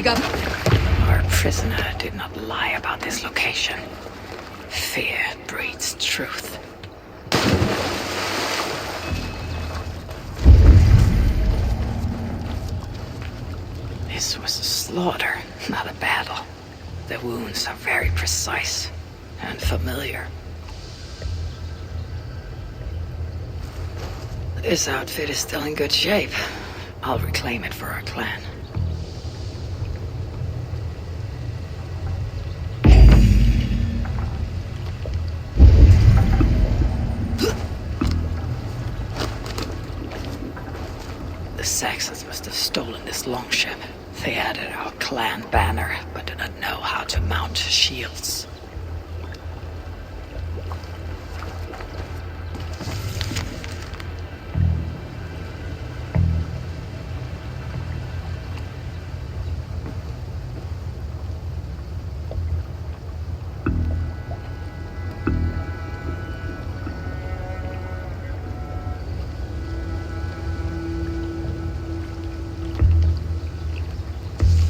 speak up. Our prisoner did not lie about this location. Fear breeds truth. This was a slaughter, not a battle. The wounds are very precise and familiar. This outfit is still in good shape. I'll reclaim it for our clan. The Saxons must have stolen this longship. They added our clan banner, but do not know how to mount shields.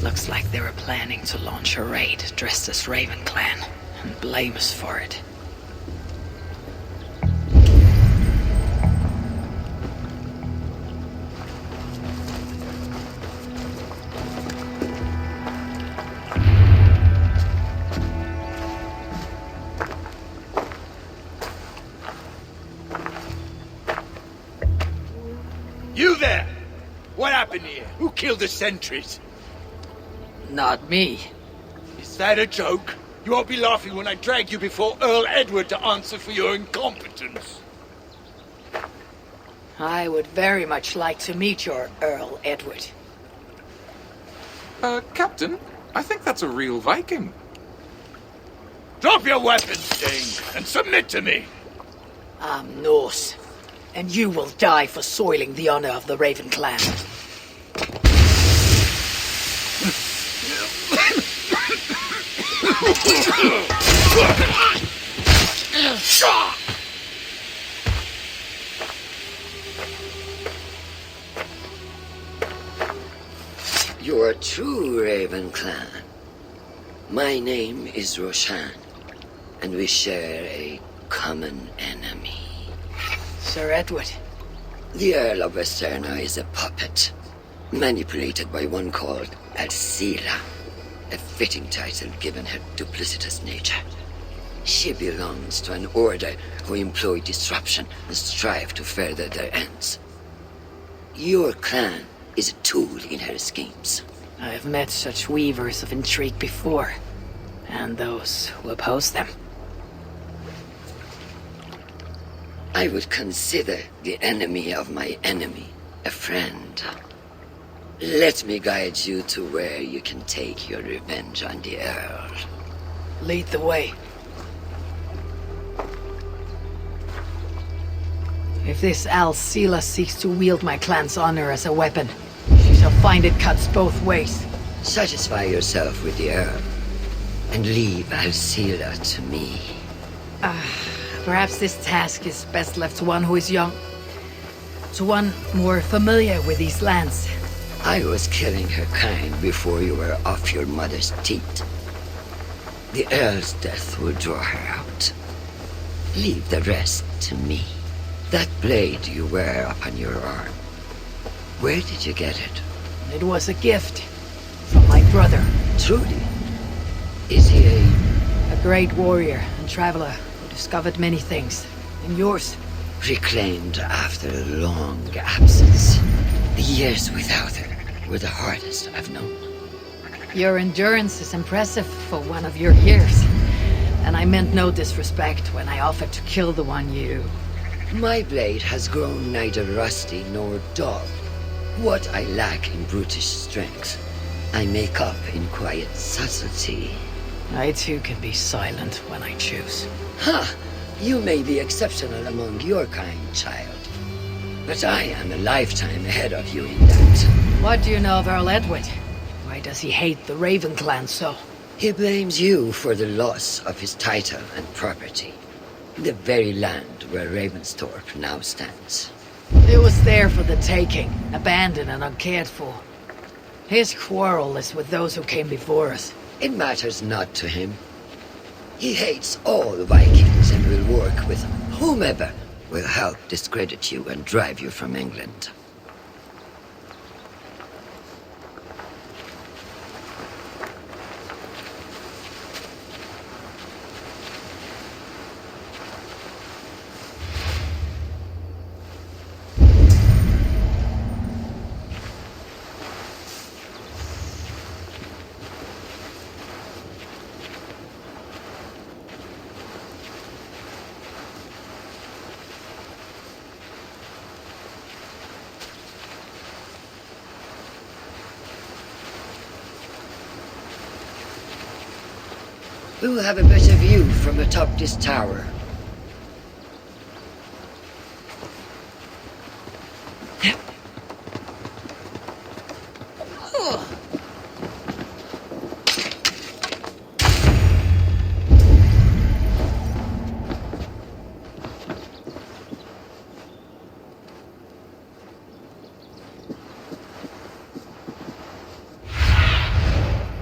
Looks like they were planning to launch a raid dressed as Raven Clan, and blame us for it. You there! What happened here? Who killed the sentries? Not me. Is that a joke? You won't be laughing when I drag you before Earl Edward to answer for your incompetence. I would very much like to meet your Earl Edward. Captain, I think that's a real Viking. Drop your weapons, Dane, and submit to me! I'm Norse, and you will die for soiling the honor of the Raven Clan. You are true, Raven Clan. My name is Roshan, and we share a common enemy. Sir Edward. The Earl of Westerna is a puppet, manipulated by one called Alcila, a fitting title given her duplicitous nature. She belongs to an order who employ disruption and strive to further their ends. Your clan is a tool in her schemes. I have met such weavers of intrigue before, and those who oppose them. I would consider the enemy of my enemy a friend. Let me guide you to where you can take your revenge on the Earl. Lead the way. If this Alcila seeks to wield my clan's honor as a weapon, she shall find it cuts both ways. Satisfy yourself with the Earl, and leave Alcila to me. Perhaps this task is best left to one who is young. To one more familiar with these lands. I was killing her kind before you were off your mother's teat. The Earl's death will draw her out. Leave the rest to me. That blade you wear upon your arm, where did you get it? It was a gift from my brother. Truly? Is he A great warrior and traveler who discovered many things. And yours? reclaimed after a long absence? The years without her were the hardest I've known. Your endurance is impressive for one of your years. And I meant no disrespect when I offered to kill the one you... My blade has grown neither rusty nor dull. What I lack in brutish strength, I make up in quiet subtlety. I too can be silent when I choose. Ha! You may be exceptional among your kind, child. But I am a lifetime ahead of you in that. What do you know of Earl Edward? Why does he hate the Raven clan so? He blames you for the loss of his title and property. The very land where Ravensthorpe now stands. It was there for the taking, abandoned and uncared for. His quarrel is with those who came before us. It matters not to him. He hates all the Vikings and will work with whomever will help discredit you and drive you from England. We will have a better view from atop this tower.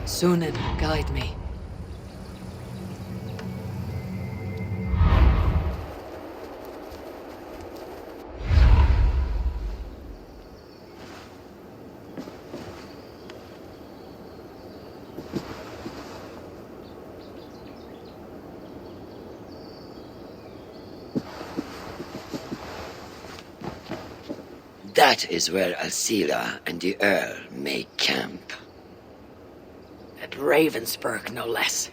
Sunan, guide me. That is where Alcila and the Earl make camp. At Ravensburg, no less.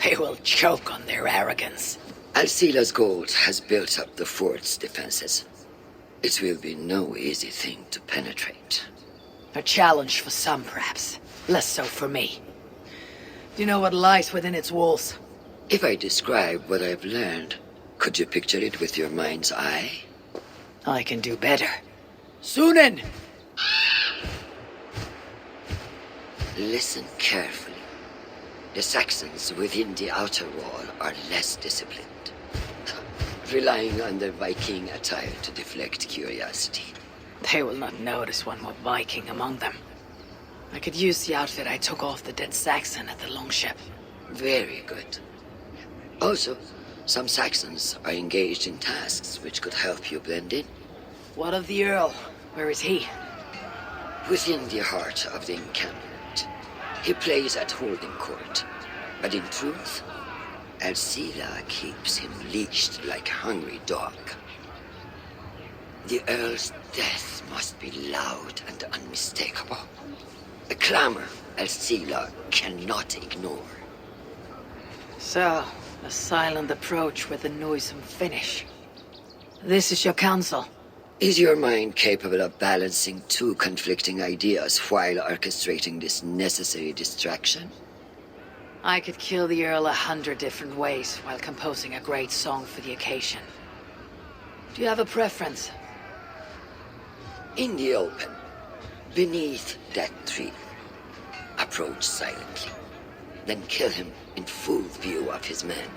They will choke on their arrogance. Alcila's gold has built up the fort's defenses. It will be no easy thing to penetrate. A challenge for some, perhaps. Less so for me. Do you know what lies within its walls? If I describe what I've learned, could you picture it with your mind's eye? I can do better. Sunan! Listen carefully. The Saxons within the outer wall are less disciplined, relying on their Viking attire to deflect curiosity. They will not notice one more Viking among them. I could use the outfit I took off the dead Saxon at the longship. Very good. Also, some Saxons are engaged in tasks which could help you blend in. What of the Earl? Where is he? Within the heart of the encampment. He plays at holding court, but in truth, Alcila keeps him leashed like a hungry dog. The Earl's death must be loud and unmistakable. A clamor Alcila cannot ignore. So, a silent approach with a noisome finish. This is your counsel. Is your mind capable of balancing two conflicting ideas while orchestrating this necessary distraction? I could kill the Earl 100 different ways while composing a great song for the occasion. Do you have a preference? In the open, beneath that tree, approach silently, then kill him in full view of his men.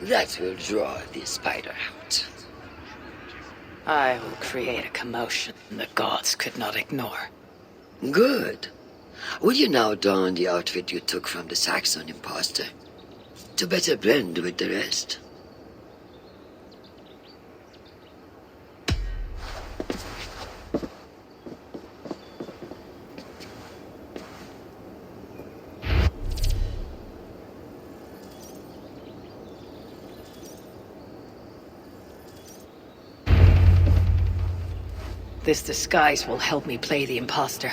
That will draw the spider out. I will create a commotion the gods could not ignore. Good. Will you now don the outfit you took from the Saxon imposter? To better blend with the rest? This disguise will help me play the imposter.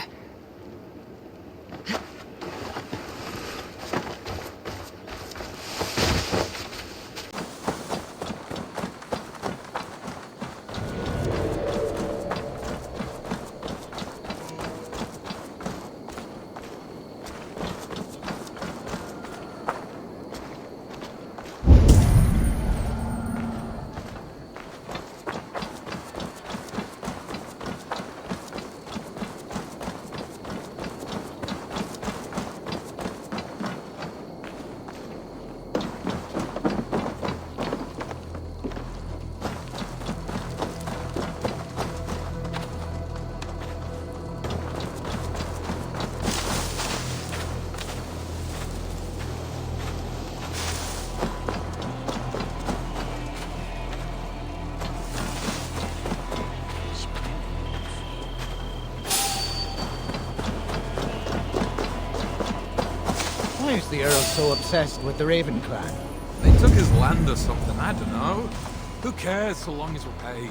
the Earl so obsessed with the Raven clan? They took his land or something, I don't know. Who cares so long as we're paid?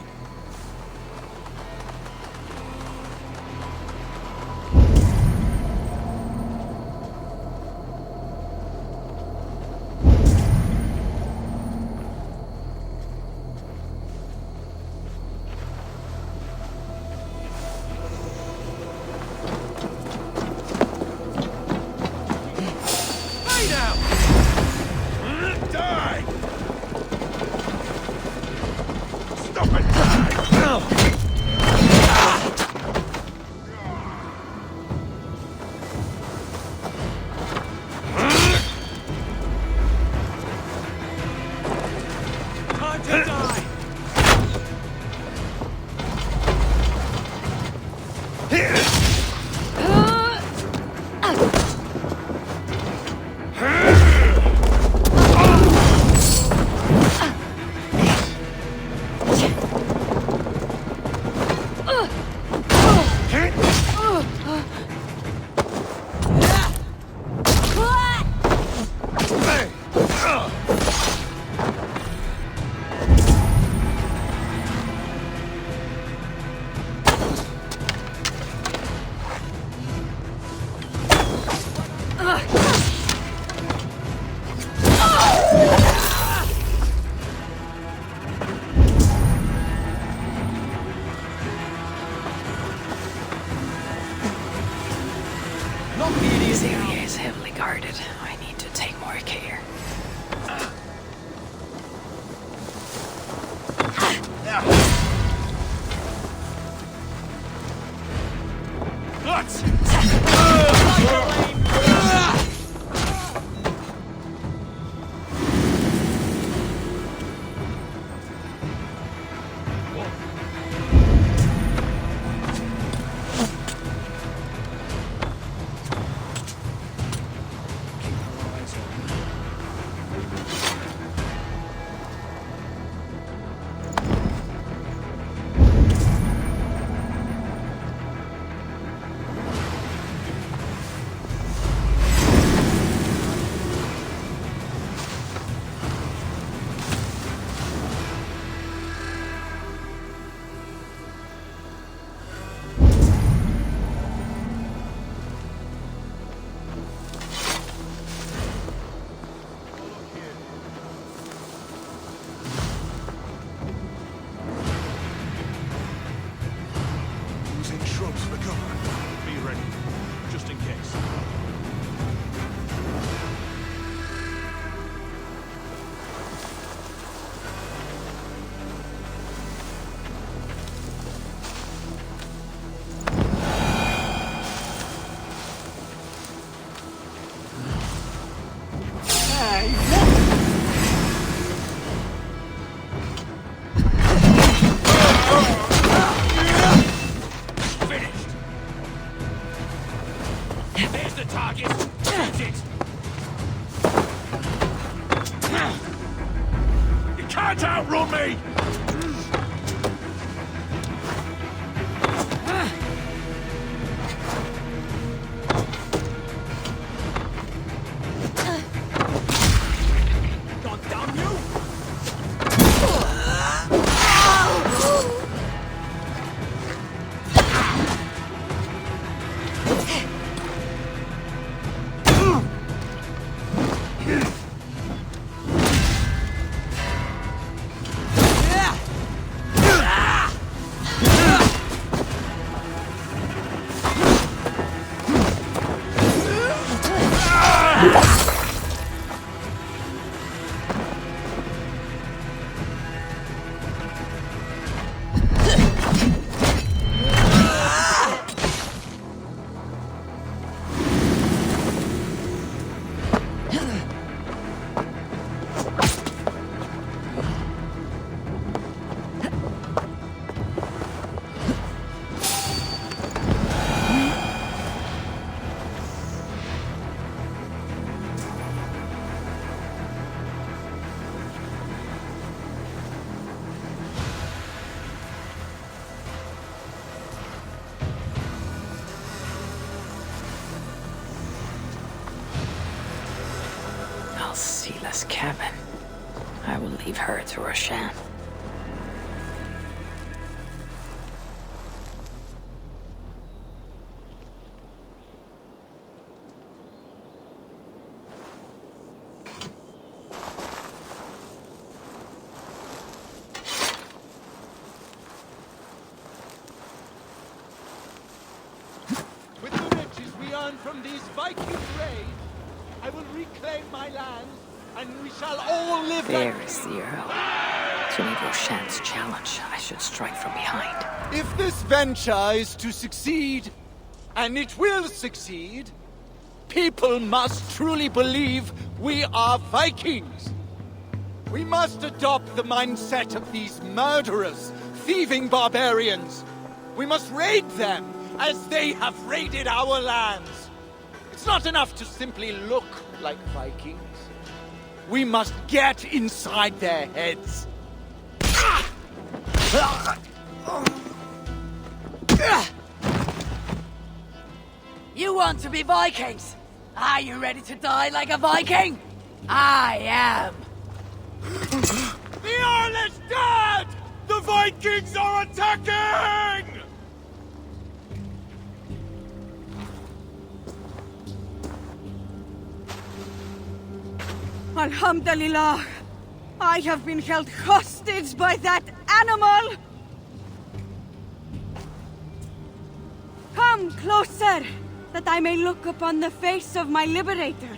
This area is heavily guarded. I need to take more care. Can't outrun me! leave her to Roshan. With the riches we earn from these Viking raids, I will reclaim my lands, and we shall all live There like... is the Earl. To meet Roshan's challenge, I should strike from behind. If this venture is to succeed, and it will succeed, people must truly believe we are Vikings. We must adopt the mindset of these murderous, thieving barbarians. We must raid them as they have raided our lands. It's not enough to simply look like Vikings. We must get inside their heads. You want to be Vikings? Are you ready to die like a Viking? I am. The Earl is dead! The Vikings are attacking! Alhamdulillah! I have been held hostage by that animal! Come closer, that I may look upon the face of my liberator.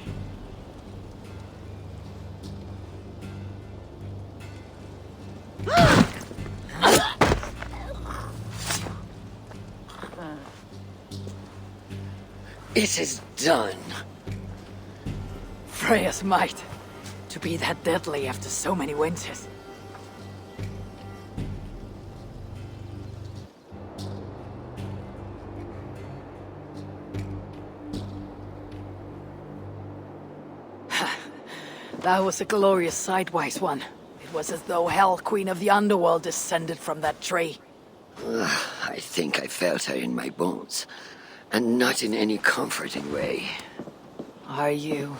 It is done. Freya's might. To be that deadly after so many winters. That was a glorious sidewise one. It was as though Hell, Queen of the Underworld, descended from that tree. I think I felt her in my bones, and not in any comforting way. Are you?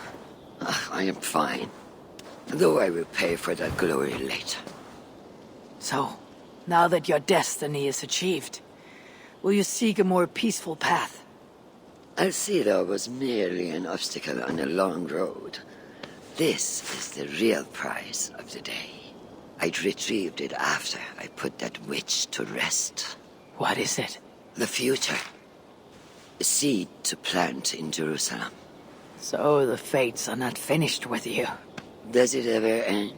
I am fine, though I will pay for that glory later. So, now that your destiny is achieved, will you seek a more peaceful path? Alcida was merely an obstacle on a long road. This is the real prize of the day. I'd retrieved it after I put that witch to rest. What is it? The future. A seed to plant in Jerusalem. So the fates are not finished with you. Does it ever end?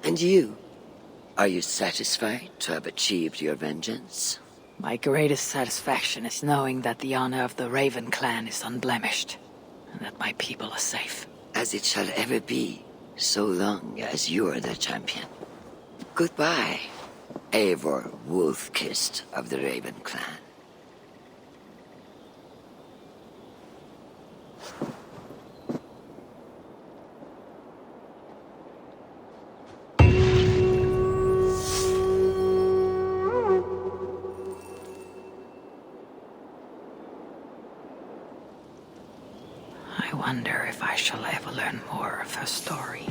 And you? Are you satisfied to have achieved your vengeance? My greatest satisfaction is knowing that the honor of the Raven clan is unblemished, and that my people are safe. As it shall ever be, so long as you are the champion. Goodbye, Eivor Wolf-Kissed of the Raven clan. I wonder if I shall ever learn more of her story.